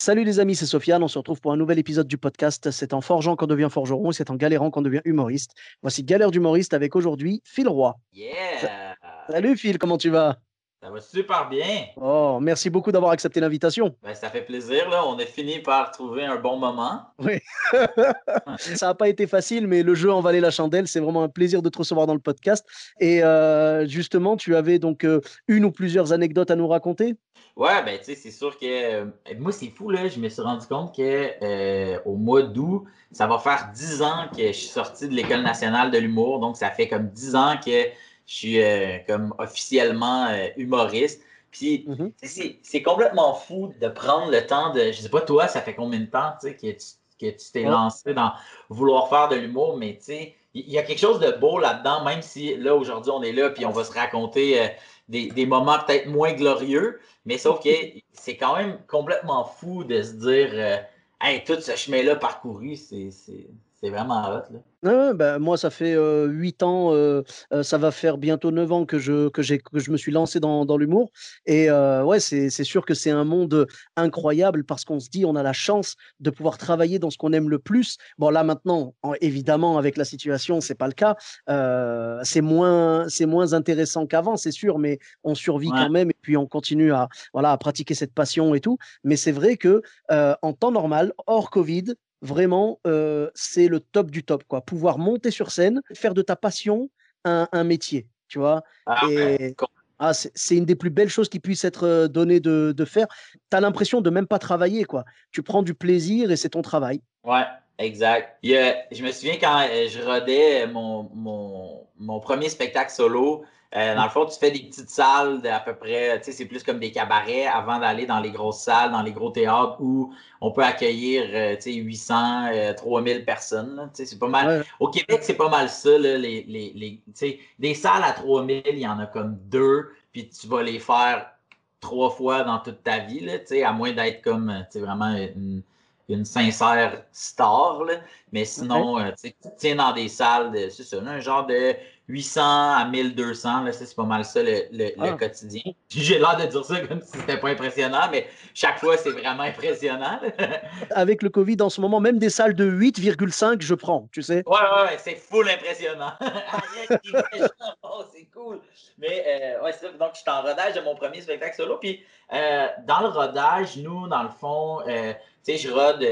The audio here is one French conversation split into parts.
Salut les amis, c'est Sofiane. On se retrouve pour un nouvel épisode du podcast. C'est en forgeant qu'on devient forgeron et c'est en galérant qu'on devient humoriste. Voici Galère d'humoriste avec aujourd'hui Phil Roy. Sa- Yeah! Salut Phil, comment tu vas? Ça va super bien. Oh, merci beaucoup d'avoir accepté l'invitation. Ben, ça fait plaisir, là. On a fini par trouver un bon moment. Oui. Ça n'a pas été facile, mais le jeu en valait la chandelle. C'est vraiment un plaisir de te recevoir dans le podcast. Et justement, tu avais donc une ou plusieurs anecdotes à nous raconter? Ouais, ben, tu sais, c'est sûr que moi, c'est fou, là. Je me suis rendu compte que au mois d'août, ça va faire 10 ans que je suis sorti de l'École nationale de l'humour. Donc, ça fait comme 10 ans que je suis comme officiellement humoriste. Puis, Mhm. tu sais, c'est complètement fou de prendre le temps de. Je sais pas, toi, ça fait combien de temps, tu sais, que tu t'es Oh, lancé dans vouloir faire de l'humour, mais tu sais, il y a quelque chose de beau là-dedans, même si là, aujourd'hui, on est là, puis on va se raconter des moments peut-être moins glorieux. Mais sauf que c'est quand même complètement fou de se dire hey, tout ce chemin-là parcouru, c'est vraiment hot, là. ouais, bah, moi, ça fait 8 ans, ça va faire bientôt 9 ans que je me suis lancé dans l'humour. Et ouais, c'est sûr que c'est un monde incroyable parce qu'on se dit, on a la chance de pouvoir travailler dans ce qu'on aime le plus. Bon, là maintenant, évidemment, avec la situation, c'est pas le cas. C'est moins intéressant qu'avant, c'est sûr, mais on survit Ouais, quand même et puis on continue voilà, à pratiquer cette passion et tout. Mais c'est vrai que en temps normal, hors Covid, vraiment, c'est le top du top, quoi. Pouvoir monter sur scène, faire de ta passion un métier, tu vois. ah, Et c'est une des plus belles choses qui puisse être donnée de faire. Tu as l'impression de même pas travailler, quoi. Tu prends du plaisir et c'est ton travail. ouais, exact. Je me souviens quand je rodais mon premier spectacle solo. Dans le fond, tu fais des petites salles d'à peu près, tu sais, c'est plus comme des cabarets avant d'aller dans les grosses salles, dans les gros théâtres où on peut accueillir, tu sais, 800, 3000 personnes, là. Tu sais, c'est pas mal. Ouais, Au Québec, c'est pas mal ça, là, tu sais, des salles à 3000, il y en a comme deux, puis tu vas les faire 3 fois dans toute ta vie, là, tu sais, à moins d'être comme, tu sais, vraiment une sincère star, là. Mais ouais. sinon, tu tiens dans des salles, c'est ça, un genre de 800 à 1200, là, c'est pas mal ça le Ah. quotidien. J'ai l'air de dire ça comme si c'était pas impressionnant, mais chaque fois, c'est vraiment impressionnant. Avec le Covid en ce moment, même des salles de 8,5, je prends, tu sais. Ouais, ouais, ouais, c'est full impressionnant. Il fait genre, oh, c'est cool. Mais ouais, c'est ça. Donc, je suis en rodage de mon premier spectacle solo. Puis, dans le rodage, nous, dans le fond, tu sais, je rode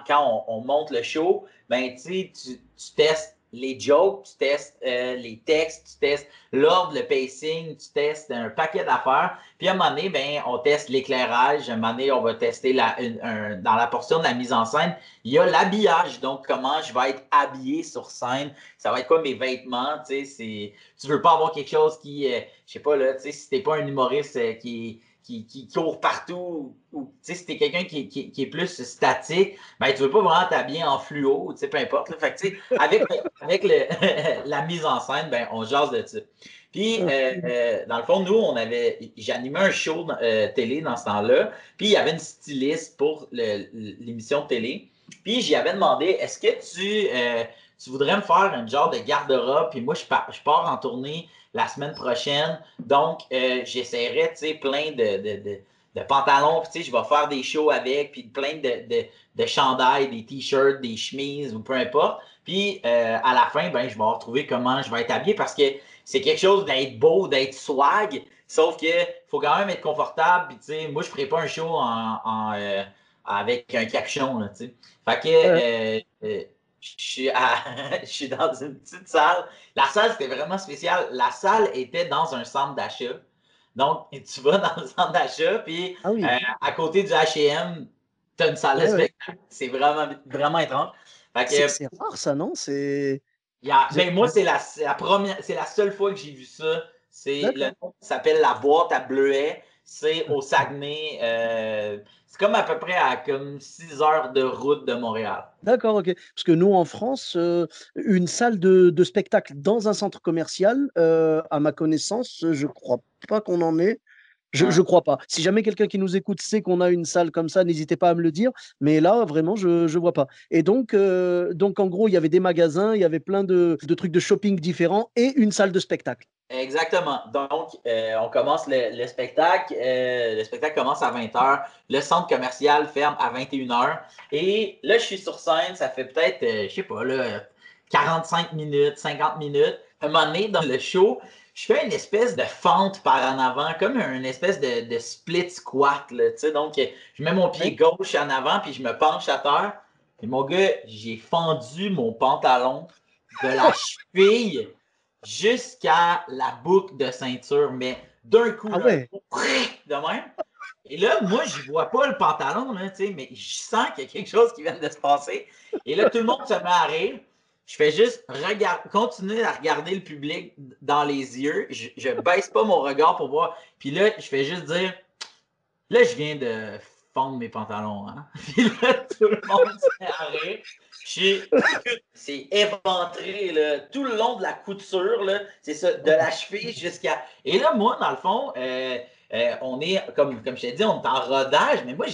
quand on monte le show, ben, tu sais, tu testes les jokes, tu testes les textes, tu testes l'ordre, le pacing, tu testes un paquet d'affaires. Puis, à un moment donné, ben, on teste l'éclairage. À un moment donné, on va tester dans la portion de la mise en scène, il y a l'habillage, donc comment je vais être habillé sur scène. Ça va être quoi mes vêtements, tu sais, tu veux pas avoir quelque chose qui, je sais pas, là, tu sais, si t'es pas un humoriste qui court partout, ou tu sais, si t'es quelqu'un qui est plus statique, ben tu veux pas vraiment t'habiller en fluo, tu sais, peu importe, là. Fait que, tu sais, la mise en scène, ben on jase de ça. Puis, dans le fond, nous, j'animais un show télé dans ce temps-là, puis il y avait une styliste pour l'émission de télé. Puis j'y avais demandé, est-ce que tu voudrais me faire un genre de garde-robe? Puis moi, je pars en tournée la semaine prochaine. Donc, j'essaierai, tu sais, plein de pantalons. Puis, tu sais, je vais faire des shows avec. Puis plein de chandails, des t-shirts, des chemises ou peu importe. Puis, à la fin, ben, je vais retrouver comment je vais être habillé parce que c'est quelque chose d'être beau, d'être swag. Sauf que faut quand même être confortable. Puis, tu sais, moi, je ne ferai pas un show avec un capuchon, là, tu sais. Fait Ouais. que je suis dans une petite salle. La salle, c'était vraiment spécial. La salle était dans un centre d'achat. Donc, tu vas dans le centre d'achat, puis Ah oui, à côté du H&M, tu as une salle de ouais, ouais. spectacle. C'est vraiment, vraiment étrange. Fait que, C'est rare ça, non? ben, moi, c'est la première, c'est la seule fois que j'ai vu ça. Le D'accord. nom s'appelle la boîte à bleuets. C'est au Saguenay. C'est comme à peu près à comme 6 heures de route de Montréal. D'accord, OK. Parce que nous, en France, une salle de spectacle dans un centre commercial, à ma connaissance, je crois pas qu'on en ait. Je Ouais. crois pas. Si jamais quelqu'un qui nous écoute sait qu'on a une salle comme ça, n'hésitez pas à me le dire. Mais là, vraiment, je vois pas. Et donc en gros, il y avait des magasins, il y avait plein de trucs de shopping différents et une salle de spectacle. Exactement. Donc, on commence le spectacle. Le spectacle commence à 20h. Le centre commercial ferme à 21h. Et là, je suis sur scène. Ça fait peut-être, je sais pas, là, 45 minutes, 50 minutes. À un moment donné, dans le show, je fais une espèce de fente par en avant, comme une espèce de split squat. Là, donc, je mets mon pied Ouais. gauche en avant, puis je me penche à terre. Puis mon gars, j'ai fendu mon pantalon de la cheville jusqu'à la boucle de ceinture, mais d'un coup, Ah là, ouais. de même. Et là, moi, je vois pas le pantalon, là, mais je sens qu'il y a quelque chose qui vient de se passer. Et là, tout le monde se met à rire. Je fais juste continuer à regarder le public dans les yeux. Je baisse pas mon regard pour voir. Puis là, je fais juste dire, là, je viens de fondre mes pantalons. Hein? Puis là, tout le monde se met à rire. Écoute, c'est éventré là, tout le long de la couture, là, c'est ça, de la cheville jusqu'à. Et là, moi, dans le fond, on est, comme je t'ai dit, on est en rodage, mais moi,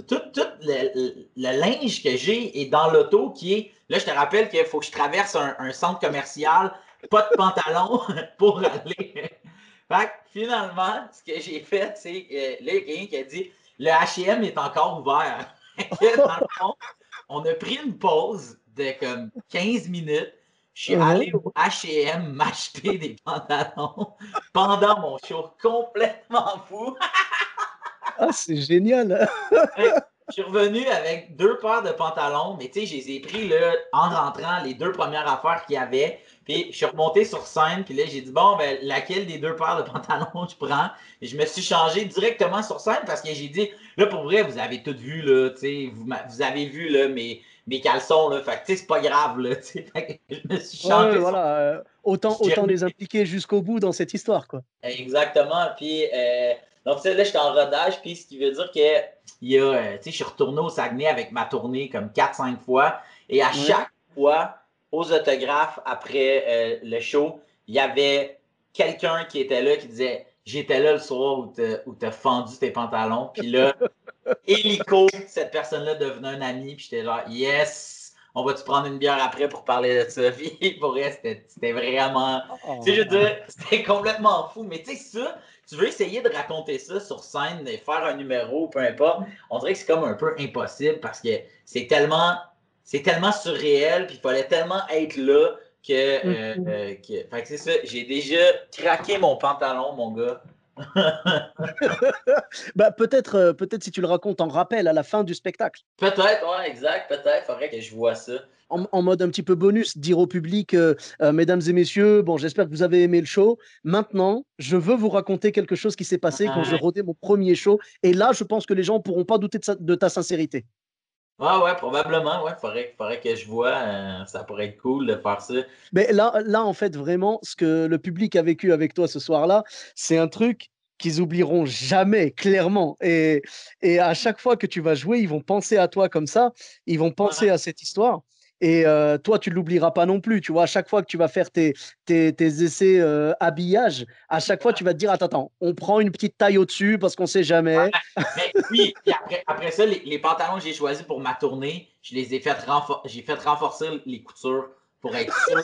tout le linge que j'ai est dans l'auto qui est. Là, je te rappelle qu'il faut que je traverse un centre commercial, pas de pantalon pour aller. Fait que finalement, ce que j'ai fait, c'est là, il y a quelqu'un qui a dit le H&M est encore ouvert. Dans le fond, on a pris une pause de comme 15 minutes. Je suis allé au H&M m'acheter des pantalons pendant mon show, complètement fou. Ah, c'est génial. Je suis revenu avec 2 paires de pantalons, mais tu sais, je les ai pris là, en rentrant les 2 premières affaires qu'il y avait. Puis je suis remonté sur scène, puis là, j'ai dit, bon, ben, laquelle des 2 paires de pantalons je prends? Et je me suis changé directement sur scène parce que j'ai dit, là, pour vrai, vous avez tout vu, là, tu sais, vous avez vu, là, mes caleçons, là, fait que, tu sais, c'est pas grave, là, tu sais, fait que je me suis Ouais, changé sur voilà, j'ai autant remis les impliquer jusqu'au bout dans cette histoire, quoi. exactement. Puis, donc, là, j'étais en rodage, puis ce qui veut dire que je suis retourné au Saguenay avec ma tournée comme 4 5 fois. Et à Ouais. chaque fois, aux autographes, après le show, il y avait quelqu'un qui était là qui disait j'étais là le soir où t'as fendu tes pantalons. Puis là, hélico, cette personne-là devenait un ami. Puis j'étais genre yes, on va-tu prendre une bière après pour parler de ça? Puis pour vrai, c'était vraiment. Tu sais, je veux Oh. dire, c'était complètement fou. Mais tu sais, ça, tu veux essayer de raconter ça sur scène, et faire un numéro, peu importe, on dirait que c'est comme un peu impossible parce que c'est tellement surréel, puis il fallait tellement être là fait que c'est ça, j'ai déjà craqué mon pantalon, mon gars. Bah, peut-être si tu le racontes en rappel à la fin du spectacle. Peut-être, ouais, exact, peut-être, faudrait que je vois ça. En mode un petit peu bonus, dire au public, mesdames et messieurs, bon, j'espère que vous avez aimé le show. Maintenant, je veux vous raconter quelque chose qui s'est passé quand je Ouais, rodais mon premier show. Et là, je pense que les gens ne pourront pas douter de ta sincérité. ouais, probablement, ouais, faudrait que je vois, ça pourrait être cool de faire ça. Mais là, en fait, vraiment, ce que le public a vécu avec toi ce soir-là, c'est un truc qu'ils oublieront jamais, clairement. Et à chaque fois que tu vas jouer, ils vont penser à toi comme ça, ils vont penser Ouais. à cette histoire. Et toi, tu ne l'oublieras pas non plus. Tu vois, à chaque fois que tu vas faire tes essais habillage, à chaque fois, tu vas te dire, attends, on prend une petite taille au-dessus parce qu'on ne sait jamais. Mais oui, puis après ça, les pantalons que j'ai choisis pour ma tournée, j'ai fait renforcer les coutures pour être sûr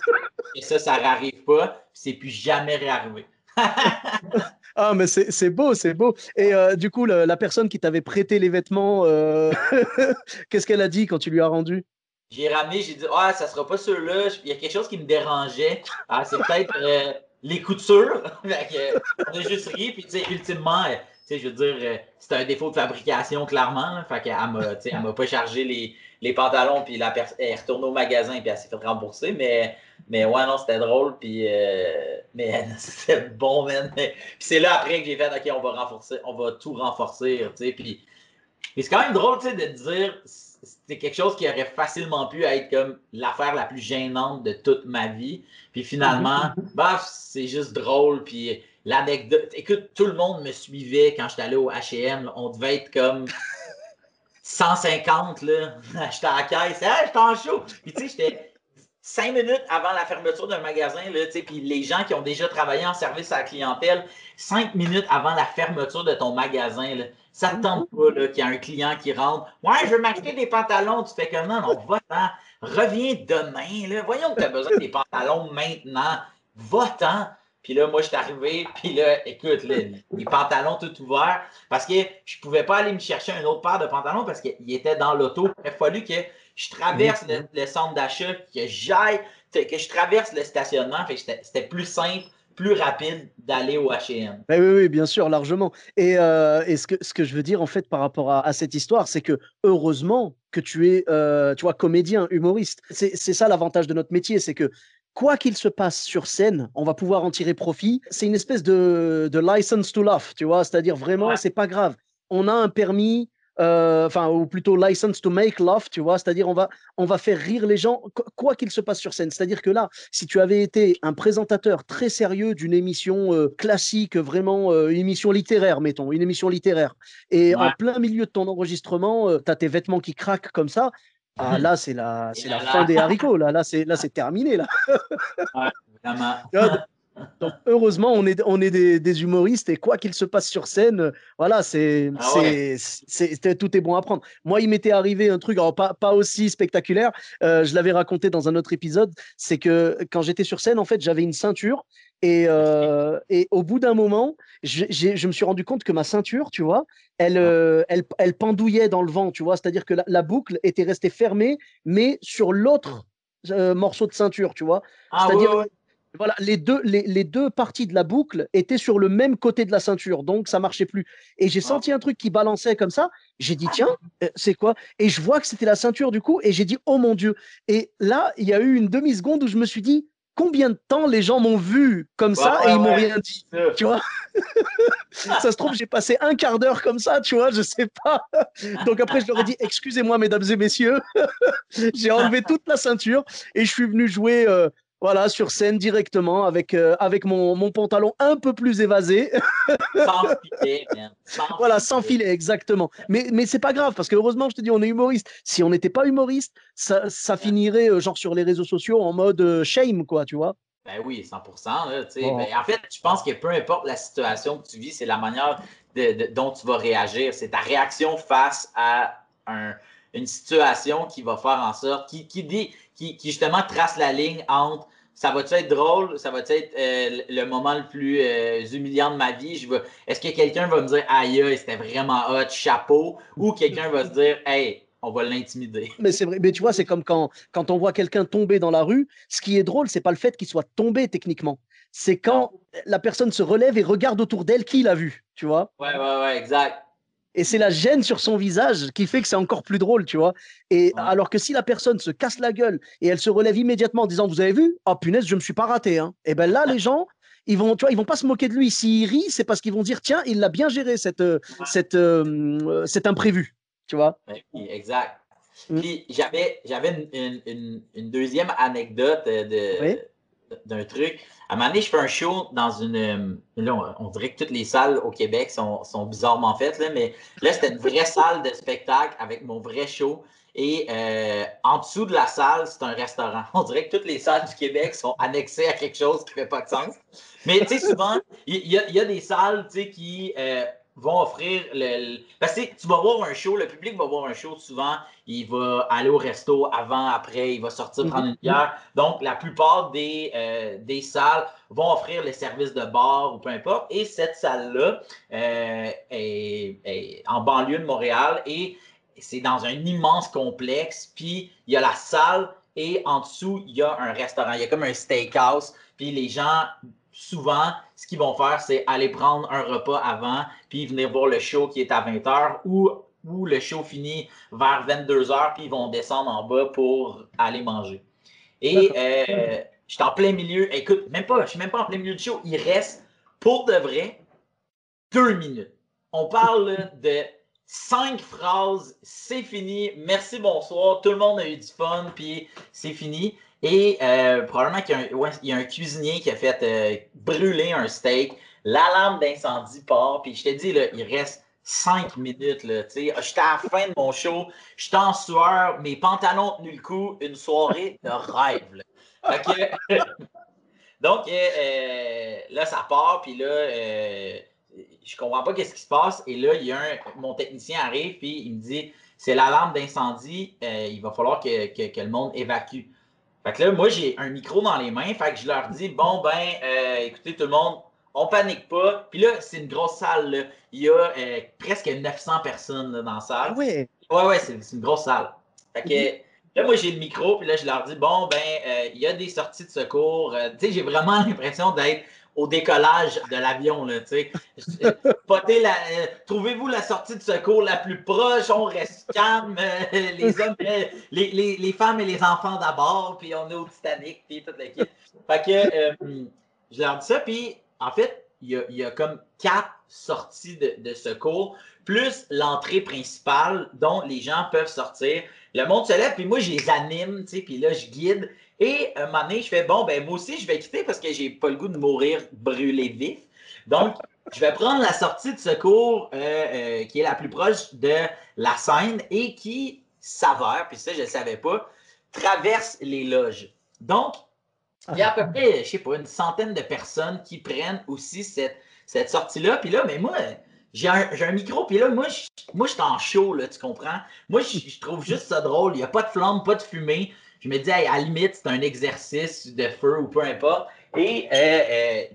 que ça n'arrive pas, puis c'est plus jamais réarrivé. Ah, mais c'est beau, c'est beau. Et du coup, la personne qui t'avait prêté les vêtements, qu'est-ce qu'elle a dit quand tu lui as rendu? J'ai ramené, j'ai dit, ah, ça sera pas ceux-là. Il y a quelque chose qui me dérangeait. Ah, c'est peut-être les coutures. On a juste ri. Puis, tu sais, ultimement, je veux dire, c'est un défaut de fabrication, clairement. Là. Fait qu'elle m'a, elle m'a pas chargé les pantalons. Puis, elle est retournée au magasin. Puis, elle s'est fait rembourser. Mais ouais, non, c'était drôle. Puis, mais c'était bon, man. Puis, c'est là après que j'ai fait, OK, on va tout renforcer. Tu sais, puis, mais c'est quand même drôle, tu sais, de dire c'est quelque chose qui aurait facilement pu être comme l'affaire la plus gênante de toute ma vie. Puis Mhm. finalement, bah, c'est juste drôle. Puis l'anecdote, écoute, tout le monde me suivait quand j'étais allé au H&M. On devait être comme 150, là. J'étais à la caisse. Hey, j'étais en show. Puis tu sais, j'étais 5 minutes avant la fermeture d'un magasin, là, puis les gens qui ont déjà travaillé en service à la clientèle, 5 minutes avant la fermeture de ton magasin, là, ça ne te tente pas qu'il y a un client qui rentre. Ouais, je veux m'acheter des pantalons. Tu fais comme non, va-t'en. Reviens demain. Là. Voyons que tu as besoin des pantalons maintenant. va-t'en. Puis là, moi, je suis arrivé, puis là, écoute, les pantalons tout ouverts, parce que je pouvais pas aller me chercher un autre paire de pantalons parce qu'il était dans l'auto. Il a fallu que je traverse le centre d'achat, que je traverse le stationnement. Fait que c'était plus simple, plus rapide d'aller au H&M. Oui, oui, bien sûr, largement. Et ce que je veux dire, en fait, par rapport à cette histoire, c'est que heureusement que tu es, tu vois, comédien, humoriste. C'est ça l'avantage de notre métier, c'est que quoi qu'il se passe sur scène, on va pouvoir en tirer profit. C'est une espèce de license to laugh, tu vois, c'est-à-dire vraiment, Ouais. c'est pas grave. On a un permis, enfin, ou plutôt license to make laugh, tu vois, c'est-à-dire on va faire rire les gens, quoi qu'il se passe sur scène. C'est-à-dire que là, si tu avais été un présentateur très sérieux d'une émission classique, vraiment une émission littéraire, mettons, une émission littéraire, et en Ouais. plein milieu de ton enregistrement, tu as tes vêtements qui craquent comme ça, ah, là, Et c'est la là, fin des là. haricots. Là, c'est terminé. Là. Ouais, vraiment. Tu vois, donc, heureusement, on est des humoristes et quoi qu'il se passe sur scène, voilà, Ah ouais. tout est bon à prendre. Moi, il m'était arrivé un truc, alors pas aussi spectaculaire, je l'avais raconté dans un autre épisode, c'est que quand j'étais sur scène, en fait, j'avais une ceinture OK. et au bout d'un moment, je me suis rendu compte que ma ceinture, tu vois, Ouais. elle pendouillait dans le vent, tu vois, c'est-à-dire que la boucle était restée fermée, mais sur l'autre morceau de ceinture, tu vois. Ah oui, C'est-à-dire, oui, oui. voilà, les deux parties de la boucle étaient sur le même côté de la ceinture, donc ça marchait plus. Et j'ai Ah, senti un truc qui balançait comme ça. J'ai dit, tiens, c'est quoi? Et je vois que c'était la ceinture du coup, et j'ai dit, oh mon Dieu. Et là, il y a eu une demi-seconde où je me suis dit, combien de temps les gens m'ont vu comme ouais, ça et ouais, ils m'ont ouais. rien dit? C'est Tu vois, ça se trouve, j'ai passé un quart d'heure comme ça, tu vois, je sais pas. Donc après, je leur ai dit, excusez-moi, mesdames et messieurs, j'ai enlevé toute la ceinture et je suis venu jouer voilà, sur scène directement avec mon pantalon un peu plus évasé. sans filet, man. Sans Voilà, sans filet. filet, exactement. Mais c'est pas grave parce que heureusement, je te dis, on est humoriste. Si on n'était pas humoriste, ça finirait genre sur les réseaux sociaux en mode shame, quoi, tu vois. Ben oui, 100%. Là, tu sais. Bon. Ben, en fait, je pense que peu importe la situation que tu vis, c'est la manière dont tu vas réagir. C'est ta réaction face à une situation qui va faire en sorte, qui justement trace la ligne entre ça va-tu être drôle, ça va-tu être le moment le plus humiliant de ma vie. Est-ce que quelqu'un va me dire aïe, c'était vraiment hot, chapeau, ou quelqu'un va se dire hey, on va l'intimider. Mais c'est vrai, mais tu vois, c'est comme quand on voit quelqu'un tomber dans la rue, ce qui est drôle, c'est pas le fait qu'il soit tombé techniquement. C'est Non. quand la personne se relève et regarde autour d'elle qui l'a vu, tu vois. Ouais, ouais, ouais, exact. Et c'est la gêne sur son visage qui fait que c'est encore plus drôle, tu vois. Et Ouais. alors que si la personne se casse la gueule et elle se relève immédiatement en disant, vous avez vu? Oh punaise, je me suis pas raté, hein. Et ben là, les gens, tu vois, ils vont pas se moquer de lui. S'il rit, c'est parce qu'ils vont dire, tiens, il l'a bien géré cet imprévu, tu vois. Ben oui, exact. Mm. Puis j'avais une deuxième anecdote Oui. d'un truc. À un moment donné, je fais un show dans une. Là, on dirait que toutes les salles au Québec sont bizarrement faites, là, mais là, c'était une vraie salle de spectacle avec mon vrai show. Et en dessous de la salle, c'est un restaurant. On dirait que toutes les salles du Québec sont annexées à quelque chose qui ne fait pas de sens. Mais tu sais, souvent, il y a des salles qui vont offrir parce que tu vas voir un show, le public va voir un show souvent, il va aller au resto avant, après, il va sortir Mhm. prendre une bière. Donc, la plupart des salles vont offrir les services de bar ou peu importe. Et cette salle-là est en banlieue de Montréal et c'est dans un immense complexe. Puis, il y a la salle et en dessous, il y a un restaurant. Il y a comme un steakhouse. Puis, les gens souvent, ce qu'ils vont faire, c'est aller prendre un repas avant, puis venir voir le show qui est à 20h ou le show finit vers 22h, puis ils vont descendre en bas pour aller manger. Et D'accord. je suis en plein milieu, écoute, je suis même pas en plein milieu du show, il reste pour de vrai 2 minutes. On parle de 5 phrases, c'est fini, merci, bonsoir, tout le monde a eu du fun, puis c'est fini. Et probablement qu'il y a un cuisinier qui a fait brûler un steak, l'alarme d'incendie part, puis je te dis, là, il reste 5 minutes. J'étais à la fin de mon show, j'étais en sueur, mes pantalons ont tenu le coup, une soirée de rêve. Là. Fait que, donc, là, ça part, puis là, je comprends pas qu'est-ce qui se passe. Et là, mon technicien arrive, puis il me dit, c'est l'alarme d'incendie, il va falloir que le monde évacue. Fait que là, moi, j'ai un micro dans les mains. Fait que je leur dis, bon, ben, écoutez, tout le monde, on panique pas. Puis là, c'est une grosse salle, là. Il y a presque 900 personnes là, dans la Ah salle. ouais. Ouais, c'est une grosse salle. Fait Mhm. que là, moi, j'ai le micro. Puis là, je leur dis, bon, ben, il y a des sorties de secours. Tu sais, j'ai vraiment l'impression d'être au décollage de l'avion, là, tu sais. Trouvez-vous la sortie de secours la plus proche, on reste calme, les hommes, les femmes et les enfants d'abord, puis on est au Titanic, puis toute l'équipe. Fait que je leur dis ça, puis en fait, il y a comme 4 sorties de secours, plus l'entrée principale dont les gens peuvent sortir. Le monde se lève, puis moi, je les anime, tu sais, puis là, je guide. Et un moment donné, je fais, bon, ben moi aussi, je vais quitter parce que j'ai pas le goût de mourir brûlé vif. Donc, je vais prendre la sortie de secours qui est la plus proche de la scène et qui s'avère, puis ça, je ne le savais pas, traverse les loges. Donc, il y a à peu près, je sais pas, une centaine de personnes qui prennent aussi cette sortie-là. Puis là, mais moi, j'ai un micro, puis là, moi, je suis en show, là, tu comprends? Moi, je trouve juste ça drôle. Il n'y a pas de flamme, pas de fumée. Je me dis, hey, à la limite, c'est un exercice de feu ou peu importe. Et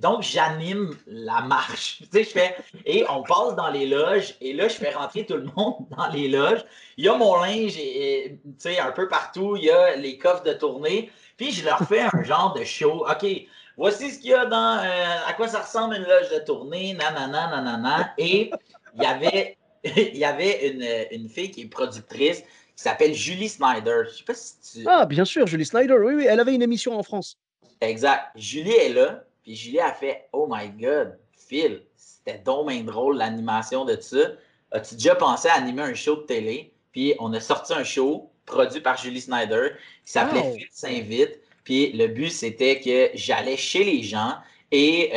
donc, j'anime la marche. Tu sais, je fais, et on passe dans les loges, et là, je fais rentrer tout le monde dans les loges. Il y a mon linge, tu sais, un peu partout. Il y a les coffres de tournée. Puis je leur fais un genre de show. OK, voici ce qu'il y a dans. À quoi ça ressemble une loge de tournée, nanana, nanana. Et il y avait, il y avait une fille qui est productrice qui s'appelle Julie Snyder. Je sais pas si tu. Ah, bien sûr, Julie Snyder, oui, oui, elle avait une émission en France. Exact. Julie est là. Puis Julie a fait Oh my God, Phil, c'était donc bien drôle l'animation de ça. As-tu déjà pensé à animer un show de télé? Puis on a sorti un show produit par Julie Snyder qui s'appelait Waouh. Phil s'invite. Puis le but, c'était que j'allais chez les gens et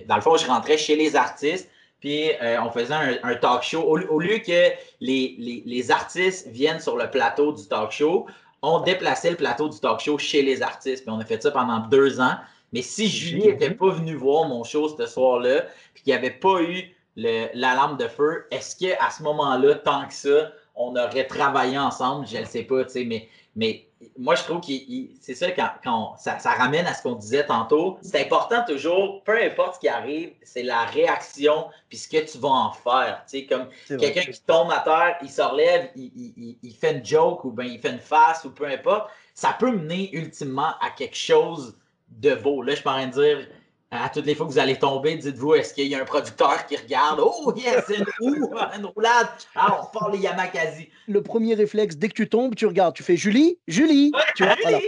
dans le fond, je rentrais chez les artistes. Puis on faisait un talk show. Au lieu que les artistes viennent sur le plateau du talk show, on déplaçait le plateau du talk show chez les artistes. Puis on a fait ça pendant 2 ans. Mais si C'est Julie n'était génial. pas venue voir mon show ce soir-là, puis qu'il n'y avait pas eu la lampe de feu, est-ce qu'à ce moment-là, tant que ça, on aurait travaillé ensemble? Je ne le sais pas, tu sais, mais moi, je trouve que c'est ça, quand ça ramène à ce qu'on disait tantôt. C'est important toujours, peu importe ce qui arrive, c'est la réaction puis ce que tu vas en faire. Tu sais, comme C'est vrai. quelqu'un qui tombe à terre, il se relève, il fait une joke ou bien il fait une face ou peu importe. Ça peut mener ultimement à quelque chose de beau. Là, je suis en train de dire, à toutes les fois que vous allez tomber, dites-vous, est-ce qu'il y a un producteur qui regarde? Oh yes, une roue, une roulade. Ah, on parle les Yamakasi. Le premier réflexe, dès que tu tombes, tu regardes, tu fais Julie, Julie, tu vois, voilà.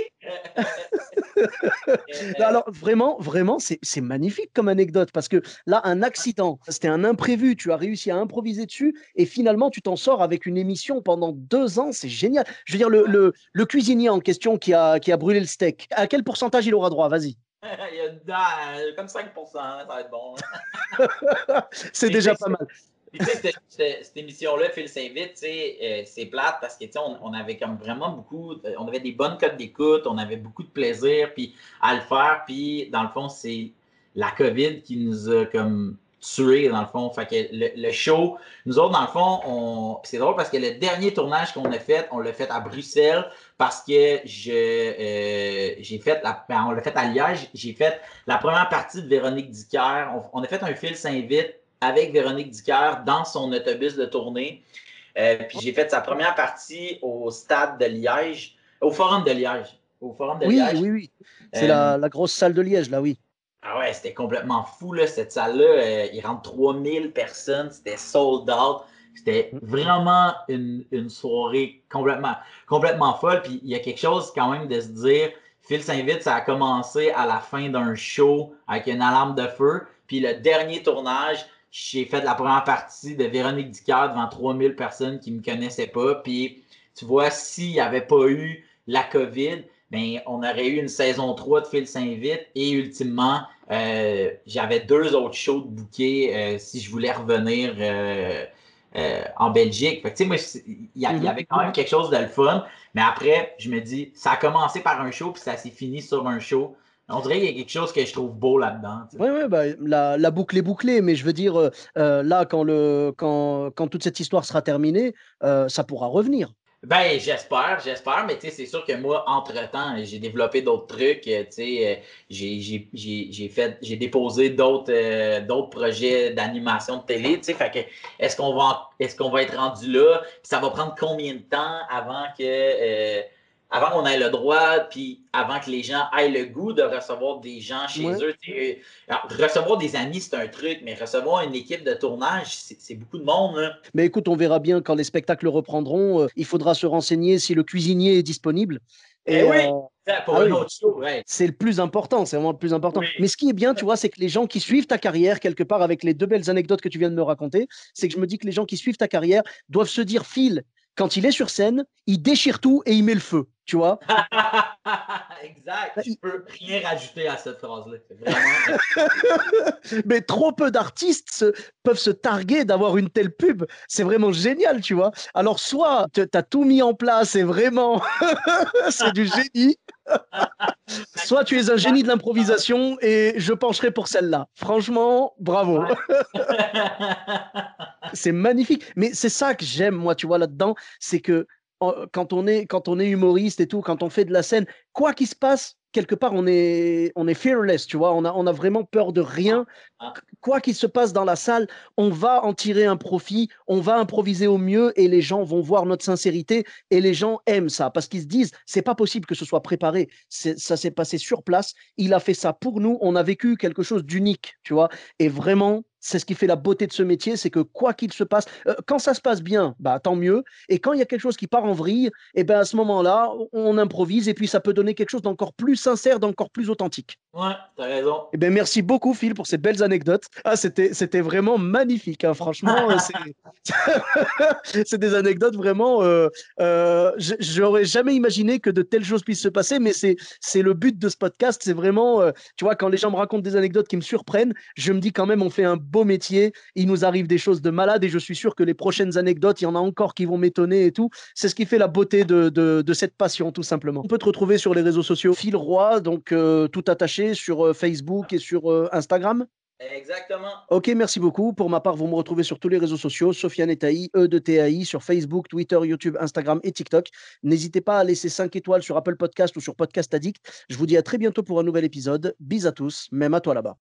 Alors vraiment, vraiment, c'est magnifique comme anecdote parce que là, un accident, c'était un imprévu, tu as réussi à improviser dessus et finalement, tu t'en sors avec une émission pendant 2 ans, c'est génial. Je veux dire, le cuisinier en question qui a brûlé le steak, à quel pourcentage il aura droit? Vas-y. Il y a dedans, comme 5%, ça va être bon. C'est Puis, tu déjà sais, pas mal. cette émission-là, Phil s'invite, c'est plate parce que on avait comme vraiment beaucoup, on avait des bonnes cotes d'écoute, on avait beaucoup de plaisir puis à le faire. Puis dans le fond, c'est la COVID qui nous a comme tués dans le fond. Fait que le show, nous autres, dans le fond, c'est drôle parce que le dernier tournage qu'on a fait, on l'a fait à Bruxelles parce que j'ai fait, on l'a fait à Liège, j'ai fait la première partie de Véronique Dicker. On a fait un Phil s'invite avec Véronique Dicker dans son autobus de tournée. Puis j'ai fait sa première partie au stade de Liège, au Forum de Liège. Au Forum de Oui, Liège. oui, oui. C'est Euh, la grosse salle de Liège, là, oui. ah ouais, c'était complètement fou, là, cette salle-là. Il rentre 3000 personnes, c'était sold out. C'était vraiment une soirée complètement folle. Puis il y a quelque chose quand même de se dire, Phil s'invite, ça a commencé à la fin d'un show avec une alarme de feu. Puis le dernier tournage, j'ai fait la première partie de Véronique Dicker devant 3000 personnes qui ne me connaissaient pas. Puis tu vois, s'il n'y avait pas eu la COVID, ben, on aurait eu une saison 3 de Phil s'invite et ultimement, j'avais 2 autres shows de bouquet si je voulais revenir en Belgique. Fait que, moi, il y avait quand même quelque chose de le fun. Mais après, je me dis, ça a commencé par un show puis ça s'est fini sur un show. On dirait qu'il y a quelque chose que je trouve beau là-dedans. Oui, ouais, bah, la boucle est bouclée, mais je veux dire, là, quand toute cette histoire sera terminée, ça pourra revenir. Ben, j'espère, mais tu sais, c'est sûr que moi, entre-temps, j'ai développé d'autres trucs, tu sais, j'ai déposé d'autres projets d'animation de télé, tu sais, fait que est-ce qu'on va être rendu là, puis ça va prendre combien de temps avant qu'on ait le droit, puis avant que les gens aient le goût de recevoir des gens chez Ouais. eux, tu sais, alors, recevoir des amis, c'est un truc, mais recevoir une équipe de tournage, c'est beaucoup de monde, là. Mais écoute, on verra bien quand les spectacles reprendront. Il faudra se renseigner si le cuisinier est disponible. Eh Et oui, pour ah un oui, autre show, ouais. c'est le plus important, c'est vraiment le plus important. Oui. Mais ce qui est bien, tu vois, c'est que les gens qui suivent ta carrière, quelque part, avec les deux belles anecdotes que tu viens de me raconter, c'est que je me dis que les gens qui suivent ta carrière doivent se dire, Phil, quand il est sur scène, il déchire tout et il met le feu, tu vois. Exact. Bah, Je peux rien rajouter à cette phrase-là. C'est vraiment. Mais trop peu d'artistes peuvent se targuer d'avoir une telle pub. C'est vraiment génial, tu vois. Alors, soit tu as tout mis en place et vraiment, c'est du génie, soit tu es un génie de l'improvisation et je pencherai pour celle-là. Franchement, bravo. Ouais. C'est magnifique. Mais c'est ça que j'aime, moi, tu vois, là-dedans, c'est que quand on est humoriste et tout, quand on fait de la scène, quoi qu'il se passe, quelque part, on est fearless, tu vois, on a vraiment peur de rien. Ah, Quoi qu'il se passe dans la salle, on va en tirer un profit, on va improviser au mieux et les gens vont voir notre sincérité et les gens aiment ça parce qu'ils se disent, c'est pas possible que ce soit préparé, ça s'est passé sur place, il a fait ça pour nous, on a vécu quelque chose d'unique, tu vois, et vraiment, c'est ce qui fait la beauté de ce métier, c'est que quoi qu'il se passe, quand ça se passe bien, bah tant mieux, et quand il y a quelque chose qui part en vrille, et ben à ce moment-là, on improvise et puis ça peut donner quelque chose d'encore plus sincère, d'encore plus authentique. ouais, t'as raison. Eh bien, merci beaucoup, Phil, pour ces belles anecdotes. Ah, c'était vraiment magnifique, hein. Franchement, c'est des anecdotes vraiment. J'aurais jamais imaginé que de telles choses puissent se passer, mais c'est le but de ce podcast. C'est vraiment, tu vois, quand les gens me racontent des anecdotes qui me surprennent, je me dis quand même, on fait un beau métier. Il nous arrive des choses de malades et je suis sûr que les prochaines anecdotes, il y en a encore qui vont m'étonner et tout. C'est ce qui fait la beauté de cette passion, tout simplement. On peut te retrouver sur les réseaux sociaux. Phil Roy, donc tout attaché sur Facebook et sur Instagram. Exactement. Ok, merci beaucoup. Pour ma part, vous me retrouvez sur tous les réseaux sociaux, Sofiane Etaï, E de TAI, sur Facebook, Twitter, YouTube, Instagram et TikTok. N'hésitez pas à laisser 5 étoiles sur Apple Podcast ou sur Podcast Addict. Je vous dis à très bientôt pour un nouvel épisode. Bis à tous, même à toi là-bas.